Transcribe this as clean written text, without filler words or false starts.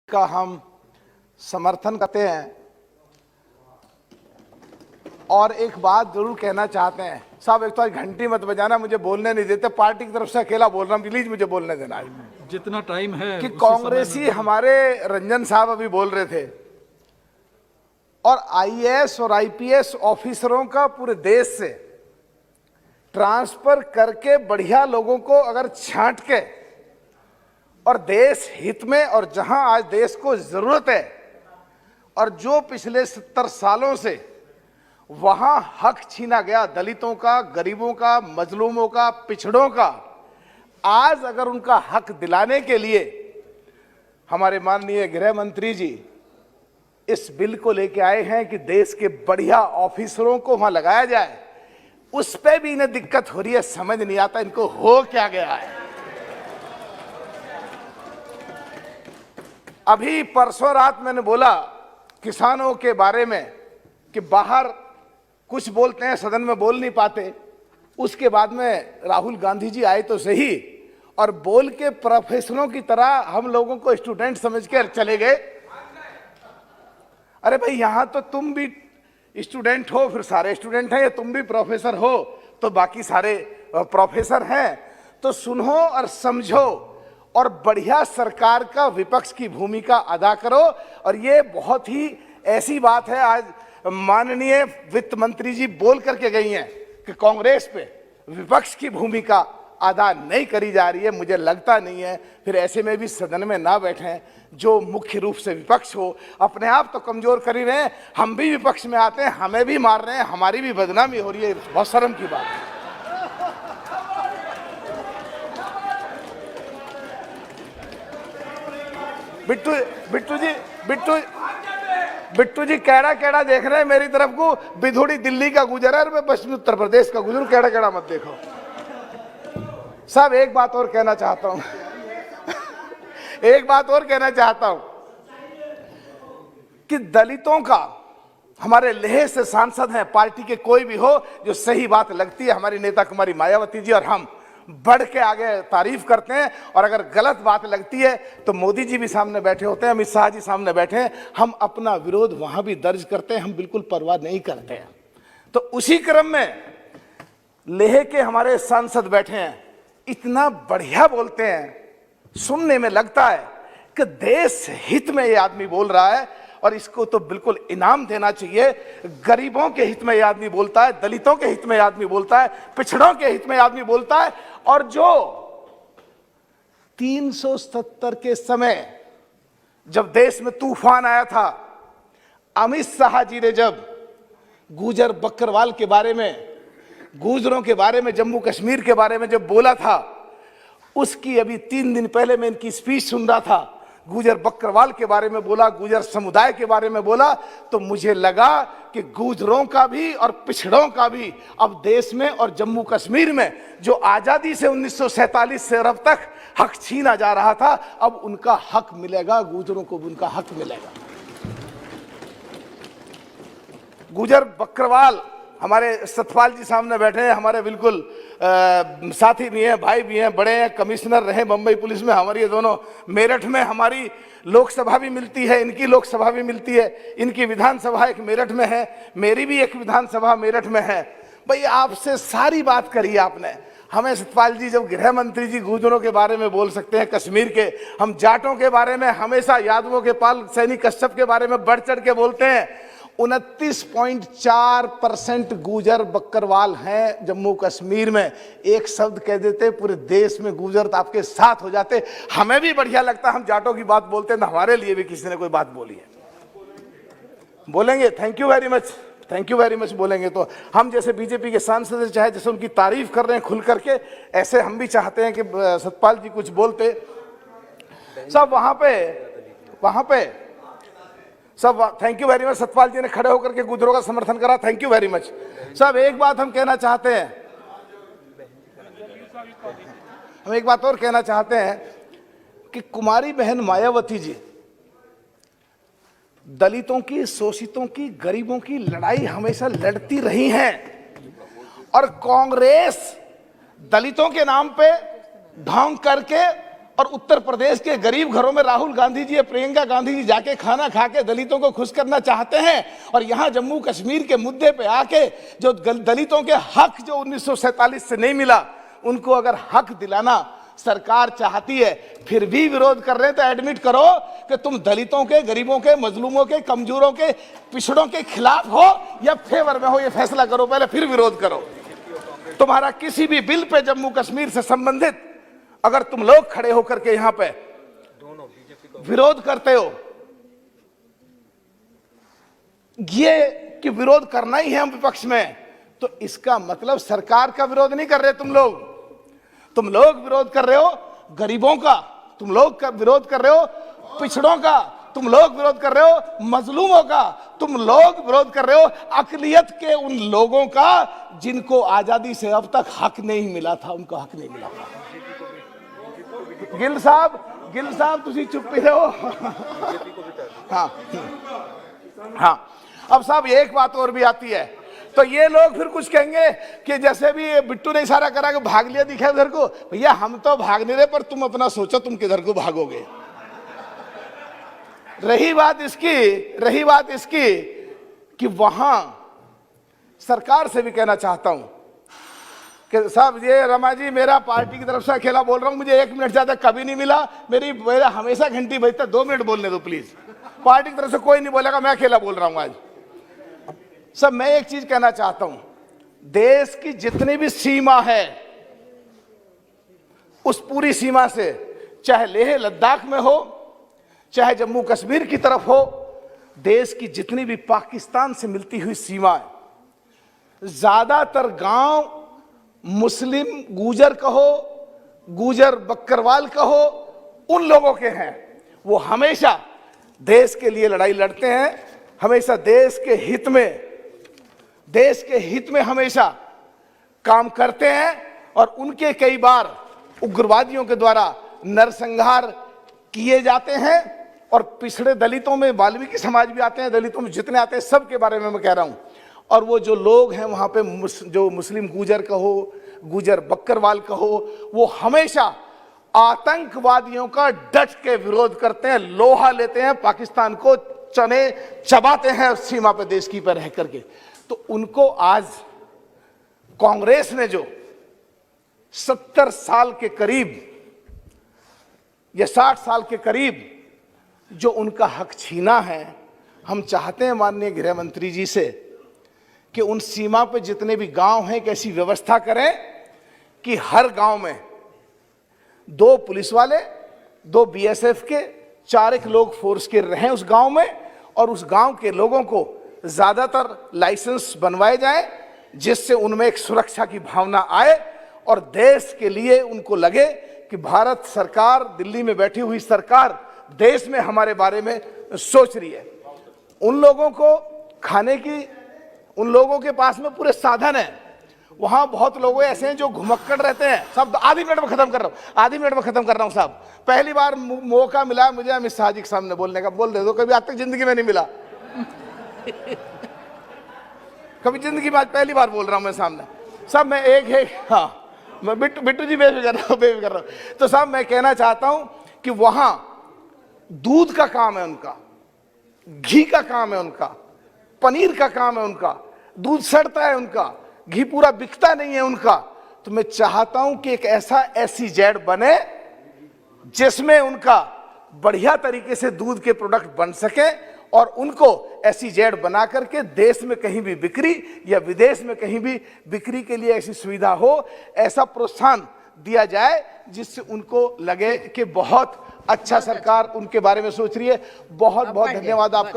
का हम समर्थन करते हैं। और एक बात जरूर कहना चाहते हैं साहब, एक तो घंटी मत बजाना, मुझे बोलने नहीं देते, पार्टी की तरफ से अकेला बोल रहा हूं, प्लीज मुझे बोलने देना। जितना टाइम है कि कांग्रेसी हमारे रंजन साहब अभी बोल रहे थे, और आईएएस और आईपीएस ऑफिसरों का पूरे देश से ट्रांसफर करके बढ़िया लोगों को अगर छांट के और देश हित में, और जहां आज देश को जरूरत है, और जो पिछले 70 सालों से वहां हक छीना गया दलितों का, गरीबों का, मजलूमों का, पिछड़ों का, आज अगर उनका हक दिलाने के लिए हमारे माननीय गृह मंत्री जी इस बिल को लेके आए हैं कि देश के बढ़िया ऑफिसरों को वहां लगाया जाए, उस पे भी इन्हें दिक्कत हो रही है। समझ नहीं आता इनको हो क्या गया है। अभी परसों रात मैंने बोला किसानों के बारे में कि बाहर कुछ बोलते हैं, सदन में बोल नहीं पाते। उसके बाद में राहुल गांधी जी आए तो सही, और बोल के प्रोफेसरों की तरह हम लोगों को स्टूडेंट समझ के चले गए। अरे भाई, यहां तो तुम भी स्टूडेंट हो, फिर सारे स्टूडेंट हैं, या तुम भी प्रोफेसर हो तो बाकी सारे प्रोफेसर हैं। तो सुनो और समझो और बढ़िया सरकार का विपक्ष की भूमिका अदा करो। और ये बहुत ही ऐसी बात है, आज माननीय वित्त मंत्री जी बोल करके गई हैं कि कांग्रेस पे विपक्ष की भूमिका अदा नहीं करी जा रही है। मुझे लगता नहीं है फिर ऐसे में भी सदन में ना बैठें जो मुख्य रूप से विपक्ष हो। अपने आप तो कमजोर कर ही रहे हैं, हम भी विपक्ष में आते हैं, हमें भी मार रहे हैं, हमारी भी बदनामी हो रही है। बहुत शर्म की बात है। बिट्टू जी कैड़ा कैड़ा देख रहे हैं मेरी तरफ को। बिधोड़ी दिल्ली का गुजर है और मैं पश्चिमी उत्तर प्रदेश का गुजरू, कैड़ा कैड़ा मत देखो साहब। एक बात और कहना चाहता हूं एक बात और कहना चाहता हूं कि दलितों का, हमारे लेह से सांसद हैं, पार्टी के कोई भी हो, जो सही बात लगती है हमारी नेता कुमारी मायावती जी और हम बढ़ के आगे तारीफ करते हैं, और अगर गलत बात लगती है तो मोदी जी भी सामने बैठे होते हैं, अमित शाह जी सामने बैठे हैं, हम अपना विरोध वहां भी दर्ज करते हैं, हम बिल्कुल परवाह नहीं करते हैं। तो उसी क्रम में लेह के हमारे सांसद बैठे हैं, इतना बढ़िया बोलते हैं, सुनने में लगता है कि देश हित में ये आदमी बोल रहा है, और इसको तो बिल्कुल इनाम देना चाहिए। गरीबों के हित में ये आदमी बोलता है, दलितों के हित में ये आदमी बोलता है, पिछड़ों के हित में ये आदमी बोलता है। और जो 370 के समय जब देश में तूफान आया था, अमित शाह जी ने जब गुजर बकरवाल के बारे में, गुजरों के बारे में, जम्मू कश्मीर के बारे में जब बोला था, उसकी अभी 3 दिन पहले मैं इनकी स्पीच सुन रहा था, गुजर बकरवाल के बारे में बोला, गुजर समुदाय के बारे में बोला, तो मुझे लगा कि गुजरों का भी और पिछड़ों का भी अब देश में और जम्मू कश्मीर में जो आजादी से 1947 से अब तक हक छीना जा रहा था, अब उनका हक मिलेगा, गुजरों को उनका हक मिलेगा। गुजर बकरवाल हमारे सतपाल जी सामने बैठे हैं, हमारे बिल्कुल साथी भी हैं, भाई भी हैं, बड़े हैं, कमिश्नर रहे बंबई पुलिस में, हमारी ये दोनों मेरठ में हमारी लोकसभा भी मिलती है, इनकी लोकसभा भी मिलती है, इनकी विधानसभा एक मेरठ में है, मेरी भी एक विधानसभा मेरठ में है। भाई आपसे सारी बात करी आपने, हमें सतपाल जी जब गृह मंत्री जी गुजरों के बारे में बोल सकते हैं, कश्मीर के, हम जाटों के बारे में हमेशा यादवों के पाल सैनिक कश्यप के बारे में बढ़ चढ़ के बोलते हैं। 29.4% गुजर बकरवाल हैं जम्मू कश्मीर में। एक शब्द कह देते पूरे देश में गुजर तो आपके साथ हो जाते। हमें भी बढ़िया लगता, हम जाटों की बात बोलते हैं तो हमारे लिए भी किसी ने कोई बात बोली है, बोलेंगे thank you very much, thank you very much बोलेंगे। तो हम जैसे बीजेपी के सांसद चाहे जैसे उनकी तारीफ कर रहे हैं खुल करके, ऐसे हम भी चाहते हैं कि सतपाल जी कुछ बोलते सब वहां पे सब। Thank you very much, Satpal ji ने खड़े होकर के गुजरों का समर्थन करा, थैंक यू वेरी मच। सब एक बात हम कहना चाहते हैं, हम एक बात और कहना चाहते हैं कि कुमारी बहन मायावती जी दलितों की, शोषितों की, गरीबों की लड़ाई हमेशा लड़ती रही हैं, और कांग्रेस दलितों के नाम पे ढोंग करके और उत्तर प्रदेश के गरीब घरों में राहुल गांधी जी या प्रियंका गांधी जी जाके खाना खा के दलितों को खुश करना चाहते हैं, और यहां जम्मू कश्मीर के मुद्दे पे आके जो दलितों के हक जो 1947 से नहीं मिला, उनको अगर हक दिलाना सरकार चाहती है, फिर भी विरोध कर रहे हैं, तो एडमिट करो कि तुम दलितों के, गरीबों के, मजलूमों के, कमजोरों के, पिछड़ों के खिलाफ हो या फेवर में हो, ये फैसला करो पहले, फिर विरोध करो। तुम्हारा किसी भी बिल पे जम्मू कश्मीर से संबंधित अगर तुम लोग खड़े होकर के यहां पे विरोध करते हो, ये कि विरोध करना ही है हम विपक्ष में, तो इसका मतलब सरकार का विरोध नहीं कर रहे तुम लोग विरोध कर रहे हो गरीबों का, तुम लोग विरोध कर रहे हो पिछड़ों का, तुम लोग विरोध कर रहे हो मजलूमों का, तुम लोग विरोध कर रहे हो अकलियत के उन लोगों का जिनको आजादी से अब तक हक नहीं मिला था, उनको हक नहीं मिला था। गिल साहब तुसी चुप ही रहो। हाँ, अब साहब एक बात और भी आती है, तो ये लोग फिर कुछ कहेंगे कि जैसे भी बिट्टू ने इशारा करा कि भाग लिया दिखा उधर को, भैया हम तो भाग नहीं रहे, पर तुम अपना सोचो तुम किधर को भागोगे। रही बात इसकी कि वहां सरकार से भी कहना चाहता हूं कि साहब ये रमा जी मेरा पार्टी की तरफ से अकेला बोल रहा हूं, मुझे 1 मिनट ज्यादा कभी नहीं मिला, मेरा हमेशा घंटी बजता, 2 मिनट बोलने दो प्लीज। पार्टी की तरफ से कोई नहीं बोलेगा, मैं अकेला बोल रहा हूं आज। सब मैं एक चीज कहना चाहता हूं, देश की जितनी भी सीमा है उस पूरी सीमा से, चाहे लेह लद्दाख में हो, चाहे जम्मू कश्मीर की तरफ हो, देश की जितनी भी पाकिस्तान से मिलती हुई सीमाएं, ज्यादातर गांव मुस्लिम गुजर कहो, गुजर बक्करवाल कहो, उन लोगों के हैं। वो हमेशा देश के लिए लड़ाई लड़ते हैं, हमेशा देश के हित में हमेशा काम करते हैं, और उनके कई बार उग्रवादियों के द्वारा नरसंहार किए जाते हैं। और पिछड़े दलितों में वाल्मीकि समाज भी आते हैं, दलितों में जितने आते हैं सबके बारे में मैं कह रहा हूं। और वो जो लोग हैं वहां पे जो मुस्लिम गुजर कहो, गुजर बक्करवाल कहो, वो हमेशा आतंकवादियों का डट के विरोध करते हैं, लोहा लेते हैं, पाकिस्तान को चने चबाते हैं सीमा पे देश की पर रह करके। तो उनको आज कांग्रेस ने जो 70 साल के करीब या 60 साल के करीब जो उनका हक छीना है, हम चाहते हैं माननीय गृह मंत्री जी से कि उन सीमा पे जितने भी गांव हैं एक ऐसी व्यवस्था करें कि हर गांव में 2 पुलिस वाले, 2 बीएसएफ के, 4 लोग फोर्स के रहें उस गांव में, और उस गांव के लोगों को ज्यादातर लाइसेंस बनवाए जाएं, जिससे उनमें एक सुरक्षा की भावना आए और देश के लिए उनको लगे कि भारत सरकार, दिल्ली में बैठी हुई सरकार देश में हमारे बारे में सोच रही है। उन लोगों को खाने की, उन लोगों के पास में पूरे साधन है। वहां बहुत लोग ऐसे हैं जो घुमक्कड़ रहते हैं। सब आधी मिनट में खत्म कर रहा हूं साहब। पहली बार मौका मिला मुझे अमित शाह जी के सामने बोलने का, बोल दे दो, कभी आज तक जिंदगी में नहीं मिला। कभी जिंदगी में आज पहली बार बोल रहा हूं मैं सामने। सब मैं हाँ, मैं बिट्टू जी बेफिक्र कर रहा हूं। तो साहब मैं कहना चाहता हूं कि वहां दूध का काम है उनका, घी का काम है उनका, पनीर का काम है उनका, दूध सड़ता है उनका, घी पूरा बिकता नहीं है उनका। तो मैं चाहता हूं कि एक ऐसा SEZ बने जिसमें उनका बढ़िया तरीके से दूध के प्रोडक्ट बन सके, और उनको SEZ बना करके देश में कहीं भी बिक्री या विदेश में कहीं भी बिक्री के लिए ऐसी सुविधा हो, ऐसा प्रोत्साहन दिया जाए जिससे उनको लगे कि बहुत अच्छा सरकार उनके बारे में सोच रही है। बहुत बहुत धन्यवाद आपका।